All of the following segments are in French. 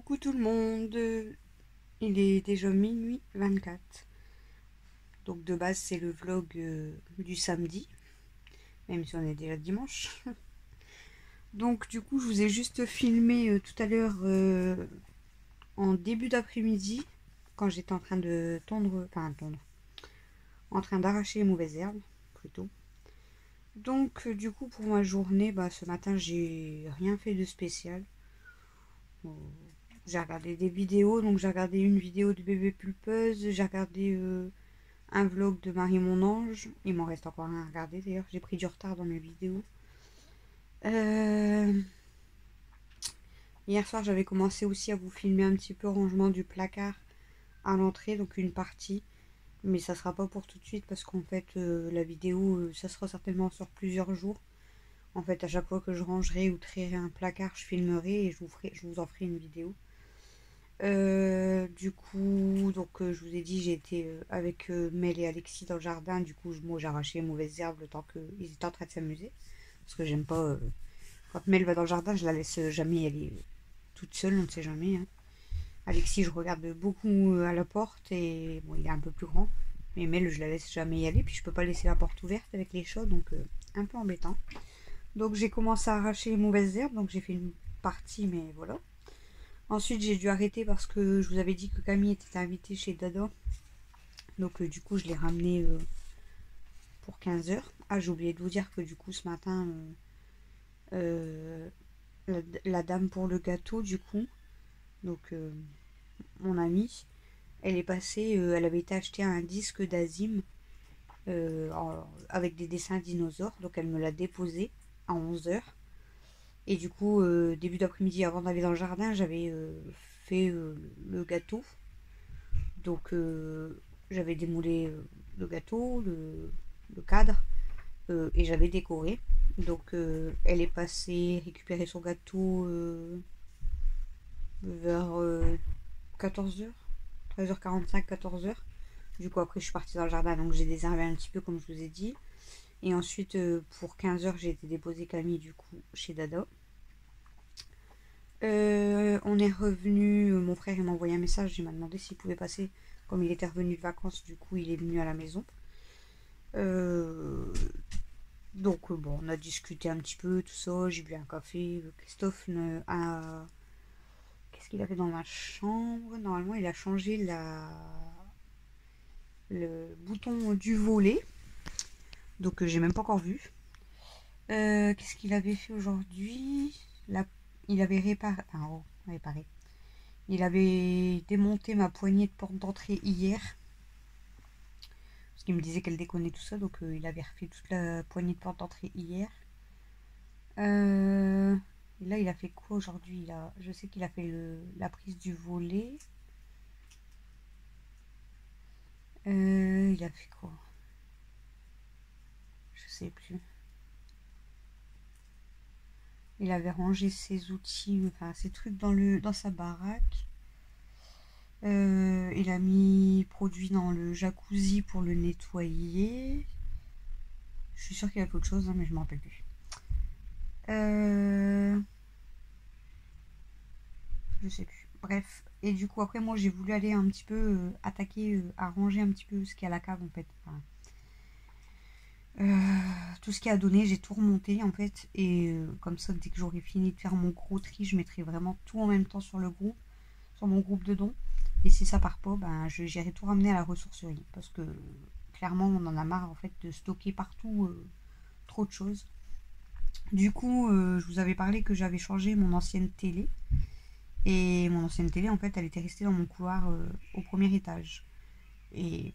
Coucou tout le monde, il est déjà minuit 24. Donc de base c'est le vlog du samedi, même si on est déjà dimanche. Donc du coup je vous ai juste filmé tout à l'heure en début d'après-midi, quand j'étais en train de en train d'arracher les mauvaises herbes plutôt. Donc du coup pour ma journée, ce matin j'ai rien fait de spécial. J'ai regardé des vidéos, donc j'ai regardé une vidéo de bébé pulpeuse, j'ai regardé un vlog de Marie Mon Ange, il m'en reste encore un à regarder d'ailleurs, j'ai pris du retard dans mes vidéos. Hier soir j'avais commencé aussi à vous filmer un petit peu rangement du placard à l'entrée, donc une partie, mais ça sera pas pour tout de suite parce qu'en fait la vidéo ça sera certainement sur plusieurs jours. En fait à chaque fois que je rangerai ou trierai un placard je filmerai et je vous en ferai une vidéo. Du coup, je vous ai dit, j'ai été avec Mel et Alexis dans le jardin. Du coup, moi j'ai arraché les mauvaises herbes le temps qu'ils étaient en train de s'amuser. Parce que j'aime pas. Quand Mel va dans le jardin, je la laisse jamais y aller toute seule, on ne sait jamais, hein. Alexis, je regarde beaucoup à la porte et bon, il est un peu plus grand. Mais Mel, je la laisse jamais y aller. Puis je peux pas laisser la porte ouverte avec les chats, donc un peu embêtant. Donc j'ai commencé à arracher les mauvaises herbes, donc j'ai fait une partie, mais voilà. Ensuite, j'ai dû arrêter parce que je vous avais dit que Camille était invitée chez Dada. Donc, du coup, je l'ai ramené pour 15 heures. Ah, j'ai oublié de vous dire que du coup, ce matin, euh, la dame pour le gâteau, du coup, donc mon amie, elle est passée, elle avait été acheter un disque d'Azim avec des dessins dinosaures. Donc, elle me l'a déposé à 11 heures. Et du coup, début d'après-midi, avant d'aller dans le jardin, j'avais fait le gâteau. Donc j'avais démoulé le gâteau, le cadre, et j'avais décoré. Donc elle est passée récupérer son gâteau vers 14 h, 13h45, 14 h. Du coup après je suis partie dans le jardin, donc j'ai désherbé un petit peu comme je vous ai dit. Et ensuite pour 15 h j'ai été déposer Camille du coup chez Dada. On est revenu, mon frère il m'a envoyé un message, il m'a demandé s'il pouvait passer, comme il était revenu de vacances, du coup il est venu à la maison. Euh, donc bon, on a discuté un petit peu, tout ça, j'ai bu un café. Christophe a... Qu'est-ce qu'il a fait dans ma chambre? Normalement il a changé le bouton du volet, donc j'ai même pas encore vu. Qu'est-ce qu'il avait fait aujourd'hui? Il avait réparé... Enfin, oh, réparé. Il avait démonté ma poignée de porte d'entrée hier. Parce qu'il me disait qu'elle déconnait tout ça. Donc il avait refait toute la poignée de porte d'entrée hier. Et là il a fait quoi aujourd'hui? Je sais qu'il a fait la prise du volet. Il a fait quoi? Je sais plus. Il avait rangé ses outils, enfin ses trucs dans sa baraque. Il a mis produit dans le jacuzzi pour le nettoyer. Je suis sûre qu'il y a fait autre chose, hein, mais je m'en rappelle plus. Je sais plus. Bref. Et du coup, après, moi, j'ai voulu aller un petit peu attaquer, arranger un petit peu ce qu'il y a à la cave, en fait. Enfin, tout ce qu'il y a à donner, j'ai tout remonté, en fait. Et comme ça, dès que j'aurai fini de faire mon gros tri, je mettrai vraiment tout en même temps sur le groupe, sur mon groupe de dons. Et si ça part pas, j'irai tout ramener à la ressourcerie. Parce que, clairement, on en a marre, en fait, de stocker partout trop de choses. Du coup, je vous avais parlé que j'avais changé mon ancienne télé. Et mon ancienne télé, en fait, elle était restée dans mon couloir au premier étage. Et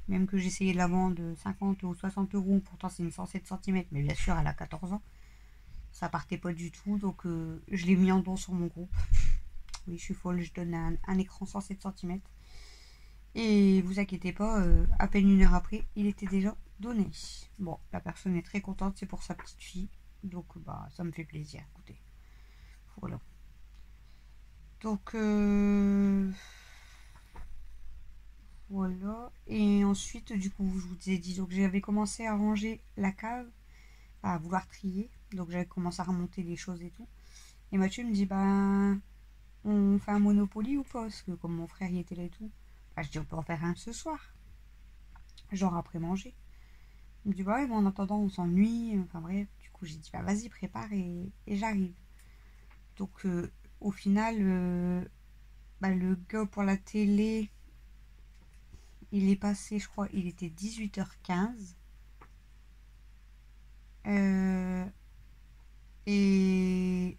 même que j'essayais de la vendre 50 ou 60 euros, pourtant c'est une 107 cm, mais bien sûr, elle a 14 ans. Ça partait pas du tout, donc je l'ai mis en don sur mon groupe. Oui, je suis folle, je donne un écran 107 cm. Et vous inquiétez pas, à peine une heure après, il était déjà donné. Bon, la personne est très contente, c'est pour sa petite fille. Donc, ça me fait plaisir, écoutez. Voilà. Donc, voilà. Et ensuite, du coup, je vous ai dit, donc j'avais commencé à ranger la cave, à vouloir trier. Donc, j'avais commencé à remonter les choses et tout. Et Mathieu me dit, on fait un Monopoly ou pas? Parce que comme mon frère y était là et tout, bah, je dis on peut en faire un ce soir, genre après manger. Il me dit bah ouais, mais en attendant on s'ennuie, enfin bref, du coup j'ai dit bah vas-y prépare et j'arrive. Donc au final, bah, le gars pour la télé, il est passé, je crois, il était 18h15. Euh, et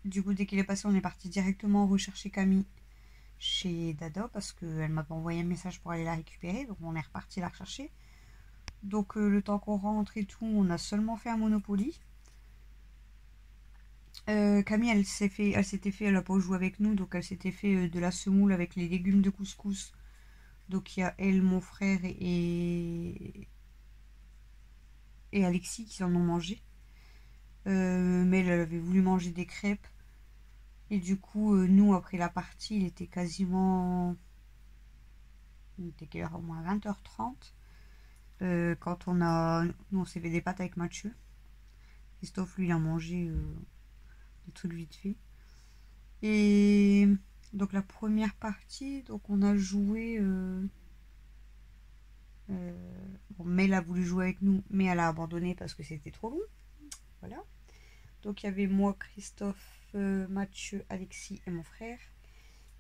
du coup, dès qu'il est passé, on est parti directement rechercher Camille chez Dada parce qu'elle m'avait envoyé un message pour aller la récupérer. Donc on est reparti la rechercher. Donc le temps qu'on rentre et tout, on a seulement fait un Monopoly. Camille, elle a pas joué avec nous, donc elle s'était fait de la semoule avec les légumes de couscous. Donc il y a elle, mon frère et Alexis qui en ont mangé. Mais elle avait voulu manger des crêpes. Et du coup, nous, après la partie, il était quelle heure au moins 20h30. Quand nous, on s'est fait des pâtes avec Mathieu. Christophe, lui, il a mangé des trucs vite fait. Et donc, la première partie, donc on a joué. Bon, Mel a voulu jouer avec nous, mais elle a abandonné parce que c'était trop long. Voilà. Donc, il y avait moi, Christophe, Mathieu, Alexis et mon frère.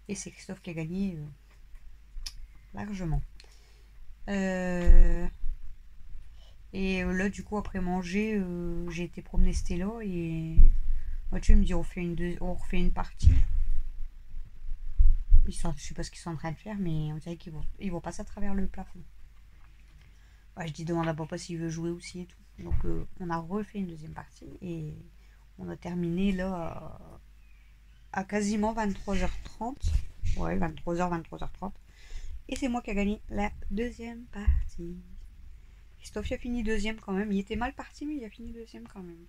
Et c'est Christophe qui a gagné largement. Et là, du coup, après manger, j'ai été promener Stella et Mathieu me dit on refait une partie. Je sais pas ce qu'ils sont en train de faire, mais on dirait ils vont passer à travers le plafond. Ouais, je dis demande à papa s'il veut jouer aussi et tout. Donc on a refait une deuxième partie et on a terminé là à quasiment 23h30. Ouais, 23h, 23h30. Et c'est moi qui a gagné la deuxième partie. Christophe a fini deuxième quand même. Il était mal parti, mais il a fini deuxième quand même.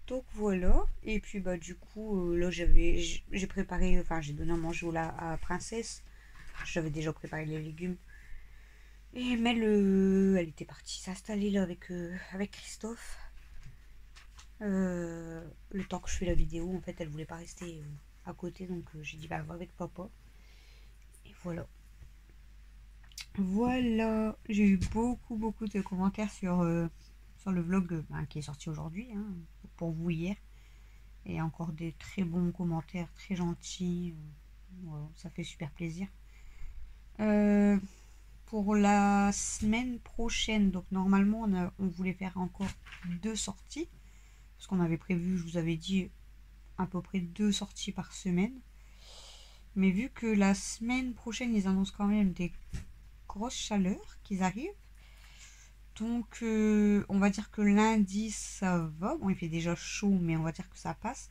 Donc voilà. Et puis bah du coup, là j'ai préparé, enfin j'ai donné à manger à Princesse. J'avais déjà préparé les légumes. Et Mel, elle était partie s'installer là avec Christophe. Le temps que je fais la vidéo, en fait, elle voulait pas rester à côté, donc j'ai dit bah va avec papa. Et voilà. Voilà, j'ai eu beaucoup de commentaires sur le vlog qui est sorti aujourd'hui, hein, pour vous hier. Et encore des très bons commentaires, très gentils. Voilà, ça fait super plaisir. Euh, pour la semaine prochaine, donc normalement on voulait faire encore 2 sorties. Parce qu'on avait prévu, je vous avais dit, à peu près 2 sorties par semaine. Mais vu que la semaine prochaine, ils annoncent quand même des grosses chaleurs qui arrivent. Donc on va dire que lundi ça va. Bon, il fait déjà chaud, mais on va dire que ça passe.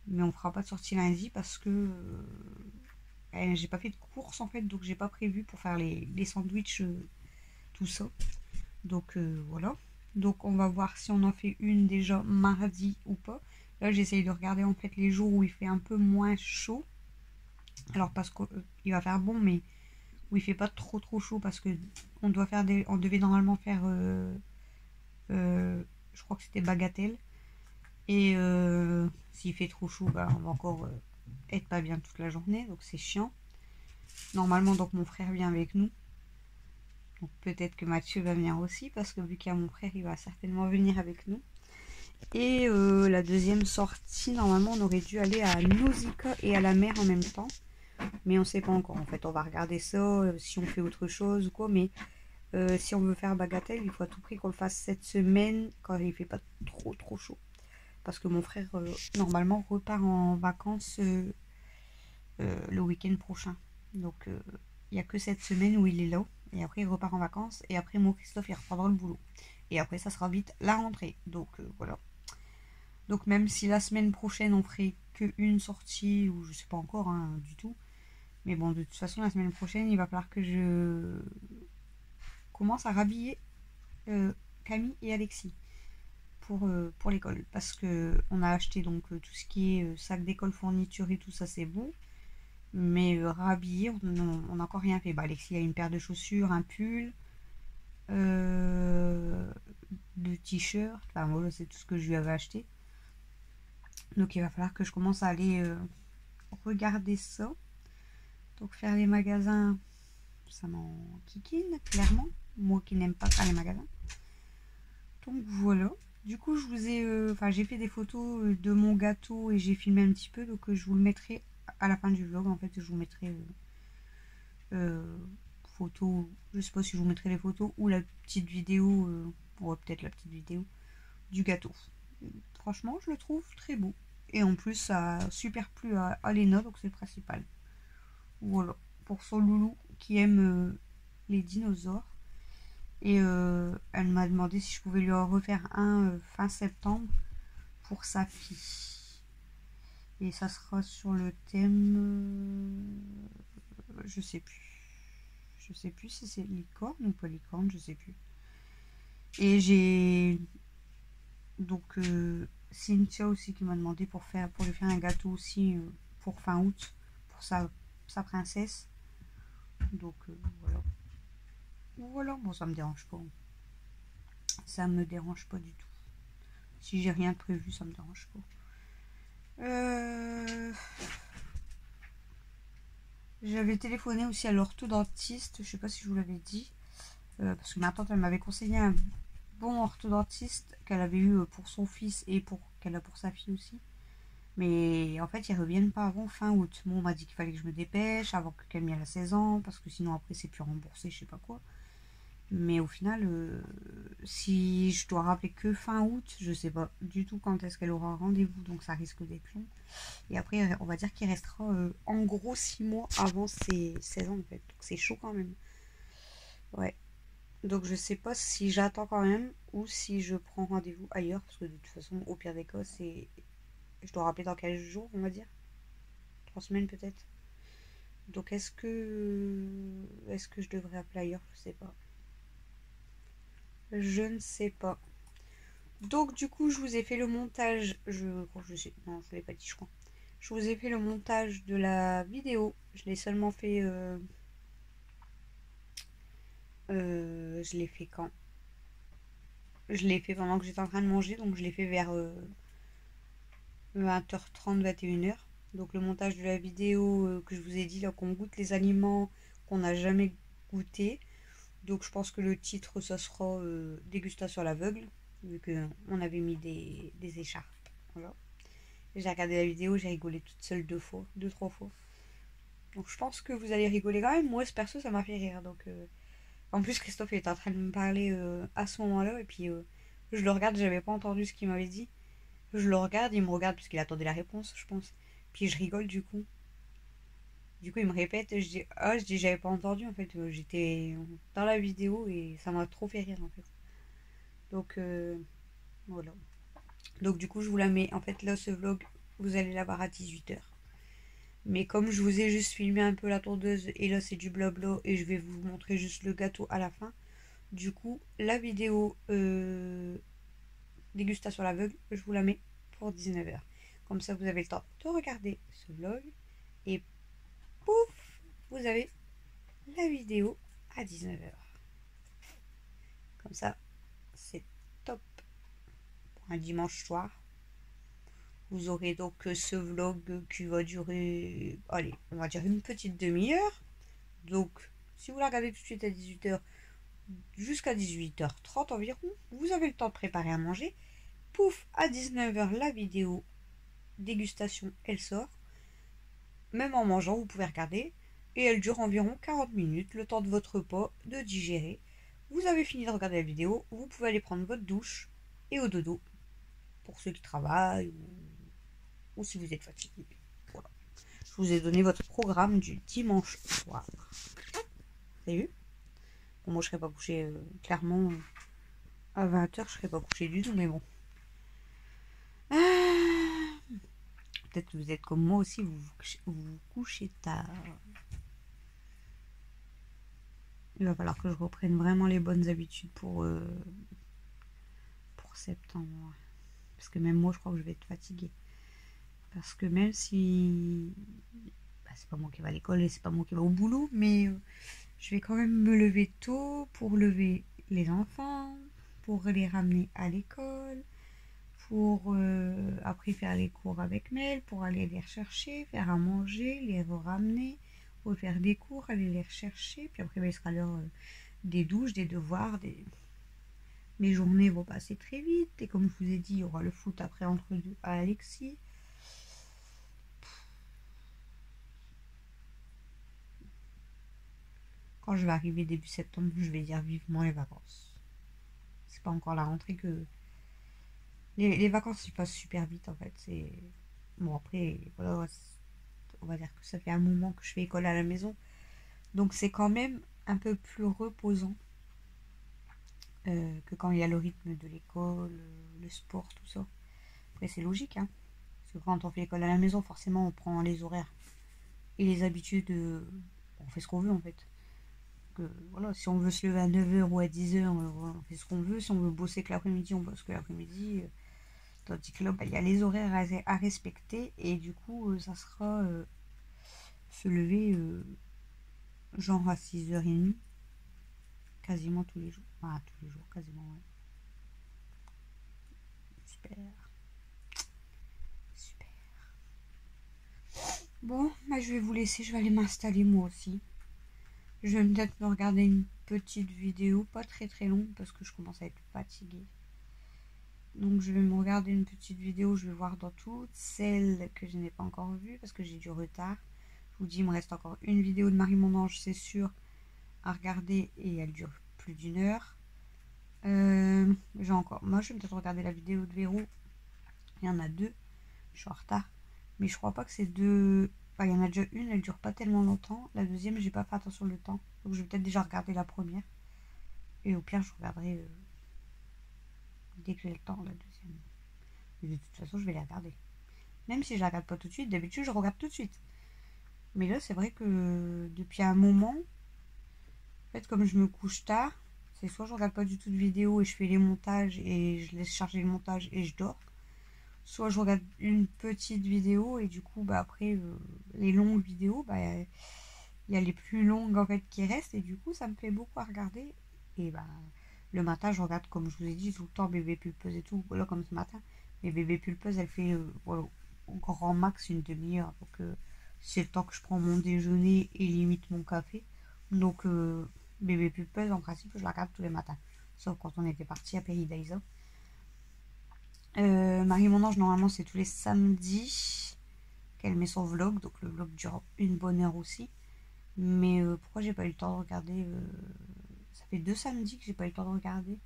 Mais on fera pas de sortie lundi parce que j'ai pas fait de course en fait, donc j'ai pas prévu pour faire les sandwichs, tout ça. Donc voilà. Donc on va voir si on en fait une déjà mardi ou pas. Là j'essaye de regarder en fait les jours où il fait un peu moins chaud. Alors parce qu'il va faire bon, mais où il fait pas trop chaud parce que on devait normalement faire, je crois que c'était bagatelle. Et s'il fait trop chaud, bah, on va encore être pas bien toute la journée, donc c'est chiant. Normalement, donc mon frère vient avec nous. Donc peut-être que Mathieu va venir aussi, parce que vu qu'il y a mon frère, il va certainement venir avec nous. Et la deuxième sortie, normalement, on aurait dû aller à Nausicaa et à la mer en même temps. Mais on sait pas encore. En fait, on va regarder ça, si on fait autre chose ou quoi. Mais si on veut faire bagatelle, il faut à tout prix qu'on le fasse cette semaine, quand il fait pas trop chaud. Parce que mon frère, normalement, repart en vacances le week-end prochain. Donc, il n'y a que cette semaine où il est là. Et après, il repart en vacances. Et après, mon Christophe, il reprendra le boulot. Et après, ça sera vite la rentrée. Donc, voilà. Donc, même si la semaine prochaine, on ferait qu'une sortie, ou je sais pas encore, hein, du tout. Mais bon, de toute façon, la semaine prochaine, il va falloir que je commence à rhabiller Camille et Alexis pour l'école. Parce que on a acheté donc tout ce qui est sac d'école, fourniture et tout ça, c'est bon. Mais rhabiller, on n'a encore rien fait. Bah, Alexis a une paire de chaussures, un pull, de t-shirts. Enfin, moi, c'est tout ce que je lui avais acheté. Donc, il va falloir que je commence à aller regarder ça. Donc faire les magasins, ça m'en kikine, clairement. Moi qui n'aime pas faire les magasins. Donc voilà. Du coup, je vous ai, j'ai fait des photos de mon gâteau et j'ai filmé un petit peu. Donc je vous le mettrai à la fin du vlog. En fait, je vous mettrai photos. Je sais pas si je vous mettrai les photos ou la petite vidéo. Ouais, peut-être la petite vidéo du gâteau. Franchement, je le trouve très beau. Et en plus, ça a super plu à Léna, donc c'est le principal. Voilà. Pour son loulou qui aime les dinosaures. Et elle m'a demandé si je pouvais lui en refaire un fin septembre pour sa fille. Et ça sera sur le thème... je sais plus. Je sais plus si c'est licorne ou pas licorne, je sais plus. Et j'ai... Donc Cynthia aussi qui m'a demandé pour lui faire un gâteau aussi pour fin août. Pour sa princesse. Donc voilà. Voilà, bon ça me dérange pas. Ça me dérange pas du tout. Si j'ai rien de prévu, ça me dérange pas. J'avais téléphoné aussi à l'orthodontiste, je sais pas si je vous l'avais dit, parce que ma tante elle m'avait conseillé un bon orthodontiste qu'elle avait eu pour son fils et qu'elle a pour sa fille aussi. Mais en fait, ils reviennent pas avant fin août. Bon, on m'a dit qu'il fallait que je me dépêche avant que Camille ait la 16 ans, parce que sinon après c'est plus remboursé, je sais pas quoi. Mais au final, si je dois rappeler que fin août, je sais pas du tout quand est-ce qu'elle aura rendez-vous, donc ça risque d'être long. Et après, on va dire qu'il restera en gros 6 mois avant ses 16 ans en fait. Donc c'est chaud quand même. Ouais. Donc je sais pas si j'attends quand même ou si je prends rendez-vous ailleurs, parce que de toute façon, au pire des cas, c'est... Je dois rappeler dans quel jour, on va dire 3 semaines peut-être. Donc est-ce que je devrais appeler ailleurs? Je sais pas. Je ne sais pas. Donc du coup, je vous ai fait le montage. Je sais, non, je ne l'ai pas dit, je crois. Je vous ai fait le montage de la vidéo. Je l'ai seulement fait. Je l'ai fait quand? Je l'ai fait pendant que j'étais en train de manger, donc je l'ai fait vers 20h30, 21h. Donc le montage de la vidéo que je vous ai dit, là qu'on goûte les aliments qu'on n'a jamais goûté. Donc je pense que le titre, ça sera dégustation à l'aveugle, vu qu'on avait mis des écharpes. Voilà. J'ai regardé la vidéo, j'ai rigolé toute seule 2, 3 fois. Donc je pense que vous allez rigoler quand même. Moi, ce perso, ça m'a fait rire. Donc, en plus, Christophe était en train de me parler à ce moment-là. Et puis, je le regarde, j'avais pas entendu ce qu'il m'avait dit. Je le regarde, il me regarde parce qu'il attendait la réponse, je pense. Puis je rigole du coup. Du coup, il me répète, je dis, j'avais pas entendu en fait. J'étais dans la vidéo et ça m'a trop fait rire en fait. Donc, voilà. Donc, du coup, je vous la mets. En fait, là, ce vlog, vous allez l'avoir à 18h. Mais comme je vous ai juste filmé un peu la tondeuse et là c'est du blabla et je vais vous montrer juste le gâteau à la fin. Du coup, la vidéo dégustation à l'aveugle, je vous la mets pour 19h. Comme ça, vous avez le temps de regarder ce vlog et pouf, vous avez la vidéo à 19h. Comme ça, c'est top pour un dimanche soir. Vous aurez donc ce vlog qui va durer, allez, on va dire une petite demi-heure. Donc, si vous la regardez tout de suite à 18h, jusqu'à 18h30 environ, vous avez le temps de préparer à manger. Pouf, à 19h, la vidéo dégustation, elle sort. Même en mangeant, vous pouvez regarder. Et elle dure environ 40 minutes, le temps de votre repas, de digérer. Vous avez fini de regarder la vidéo, vous pouvez aller prendre votre douche et au dodo. Pour ceux qui travaillent ou si vous êtes fatigué. Voilà. Je vous ai donné votre programme du dimanche soir. Vous avez vu? Bon, moi, je serais pas couchée, clairement, à 20h, je serais pas couchée du tout, mais bon. Peut-être que vous êtes comme moi aussi, vous couchez tard. Il va falloir que je reprenne vraiment les bonnes habitudes pour septembre. Parce que même moi, je crois que je vais être fatiguée. Parce que même si... c'est pas moi qui va à l'école et c'est pas moi qui va au boulot, mais je vais quand même me lever tôt pour lever les enfants, pour les ramener à l'école, pour après faire les cours avec Mel, pour aller les rechercher, faire à manger, les ramener, refaire des cours, aller les rechercher, puis après il sera l'heure des douches, des devoirs, mes journées vont passer très vite, et comme je vous ai dit, il y aura le foot après entre deux à Alexis. Quand je vais arriver début septembre, je vais dire vivement les vacances. C'est pas encore la rentrée que... Les vacances, ils passent super vite, en fait. C'est... Bon, après, voilà, on va dire que ça fait un moment que je fais école à la maison. Donc, c'est quand même un peu plus reposant que quand il y a le rythme de l'école, le sport, tout ça. Après, c'est logique, hein. Parce que quand on fait l'école à la maison, forcément, on prend les horaires et les habitudes. On fait ce qu'on veut, en fait. Que, voilà, si on veut se lever à 9h ou à 10h, on fait ce qu'on veut. Si on veut bosser que l'après-midi, on bosse que l'après-midi. Tandis que là, bah, il y a les horaires à respecter. Et du coup, ça sera se lever genre à 6h30. Quasiment tous les jours. Ah, tous les jours, quasiment, ouais. Super. Super. Bon, bah, je vais vous laisser. Je vais aller m'installer moi aussi. Je vais peut-être me regarder une petite vidéo. Pas très très longue parce que je commence à être fatiguée. Donc je vais me regarder une petite vidéo, je vais voir dans toutes celles que je n'ai pas encore vues parce que j'ai du retard. Je vous dis, il me reste encore une vidéo de Marie Mon Ange, c'est sûr, à regarder et elle dure plus d'une heure. J'ai encore... Moi, je vais peut-être regarder la vidéo de Véro. Il y en a deux, je suis en retard. Mais je crois pas que c'est deux... Enfin, il y en a déjà une, elle dure pas tellement longtemps. La deuxième, j'ai pas fait attention le temps. Donc je vais peut-être déjà regarder la première. Et au pire, je regarderai dès que j'ai le temps la deuxième. Et de toute façon, je vais les regarder. Même si je la regarde pas tout de suite, d'habitude je regarde tout de suite. Mais là, c'est vrai que depuis un moment, en fait, comme je me couche tard, c'est soit je regarde pas du tout de vidéo et je fais les montages et je laisse charger le montage et je dors. Soit je regarde une petite vidéo et du coup, bah après, les longues vidéos, bah il y a les plus longues en fait qui restent et du coup, ça me fait beaucoup à regarder. Et bah, le matin, je regarde, comme je vous ai dit, tout le temps bébé pulpeuse et tout. Voilà, comme ce matin. Mais bébé pulpeuse, elle fait voilà, au grand max une demi-heure. Donc, c'est le temps que je prends mon déjeuner et limite mon café. Donc, bébé pulpeuse, en principe, je la regarde tous les matins. Sauf quand on était parti à Paradise. Marie Mon Ange, normalement, c'est tous les samedis qu'elle met son vlog. Donc, le vlog dure une bonne heure aussi. Mais pourquoi j'ai pas eu le temps de regarder ça fait 2 samedis que j'ai pas eu le temps de regarder.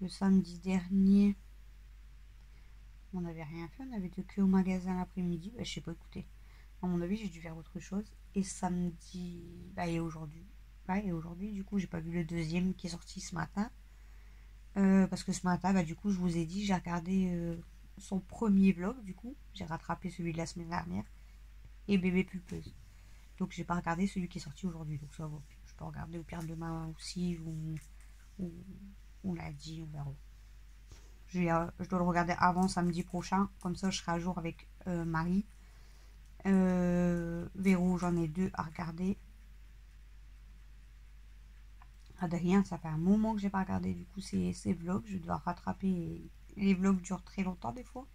Le samedi dernier, on n'avait rien fait, on avait été que au magasin l'après-midi. Bah, je sais pas, écoutez. À mon avis, j'ai dû faire autre chose. Et samedi, bah, et aujourd'hui. Bah, et aujourd'hui, du coup, j'ai pas vu le deuxième qui est sorti ce matin. Parce que ce matin, bah, du coup, je vous ai dit, j'ai regardé son premier vlog, du coup. J'ai rattrapé celui de la semaine dernière. Et bébé pulpeuse. Donc, j'ai pas regardé celui qui est sorti aujourd'hui. Donc, ça va. Je peux regarder au pire demain aussi. Ou on l'a dit, on verra. Je dois le regarder avant samedi prochain. Comme ça, je serai à jour avec Marie. Véro, j'en ai deux à regarder. Adrien, ça fait un moment que j'ai pas regardé du coup ses vlogs. Je dois rattraper. Les vlogs durent très longtemps des fois.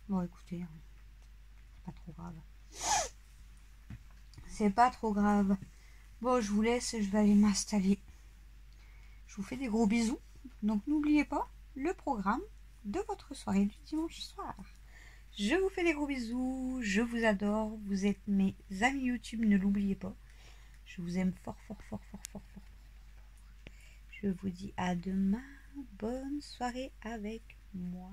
Bon, écoutez, hein, c'est pas trop grave. C'est pas trop grave. Bon, je vous laisse, je vais aller m'installer. Je vous fais des gros bisous. Donc n'oubliez pas le programme de votre soirée du dimanche soir. Je vous fais des gros bisous, je vous adore, vous êtes mes amis YouTube, ne l'oubliez pas. Je vous aime fort, fort, fort, fort, fort, fort. Je vous dis à demain, bonne soirée avec moi.